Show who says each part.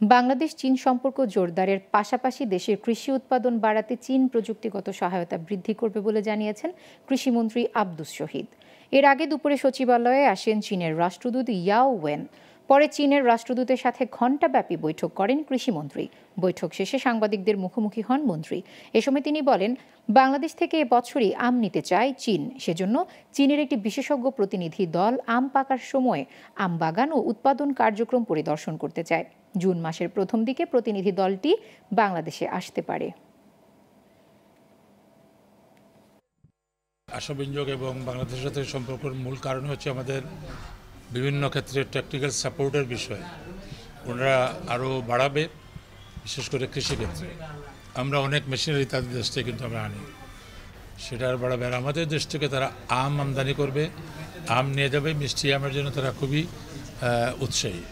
Speaker 1: বাংলাদেশ চীন সম্পর্ক জোরদারের পাশাপাশি দেশের কৃষি উৎপাদন বাড়াতে চীন প্রযুক্তিগত সহায়তা বৃদ্ধি করবে বলে জানিয়েছেন কৃষিমন্ত্রী আব্দুস শহীদ। এর আগে দুপুরে সচিবালয়ে আসেন চীনের রাষ্ট্রদূত ইয়াও ওয়েন। পরে চীনের রাষ্ট্রদূতের সাথে ঘণ্টাব্যাপী বৈঠক করেন কৃষিমন্ত্রী। বৈঠক শেষে সাংবাদিকদের মুখোমুখি হন মন্ত্রী। এ সময় তিনি বলেন, বাংলাদেশ থেকে এবছরই আম নিতে চায় চীন। সেজন্য চীনের একটি বিশেষজ্ঞ প্রতিনিধি দল আম পাকার সময় আম বাগান ও উৎপাদন কার্যক্রম পরিদর্শন করতে চায়। জুন মাসের প্রথম দিকে প্রতিনিধি দলটি বাংলাদেশে আসতে পারে।
Speaker 2: আসা বিনিয়োগ এবং বাংলাদেশের সাথে সম্পর্কের মূল কারণ হচ্ছে আমাদের বিভিন্ন ক্ষেত্রে টেকনিক্যাল সাপোর্টের বিষয় ওনারা আরও বাড়াবে, বিশেষ করে কৃষিক্ষেত্রে। আমরা অনেক মেশিনারি তাদের দেশ থেকে কিন্তু আমরা আনি, সেটা আর বাড়াবে। আর আমাদের দেশ থেকে তারা আম আমদানি করবে, আম নিয়ে যাবে, মিষ্টি আমের জন্য তারা খুবই উৎসাহী।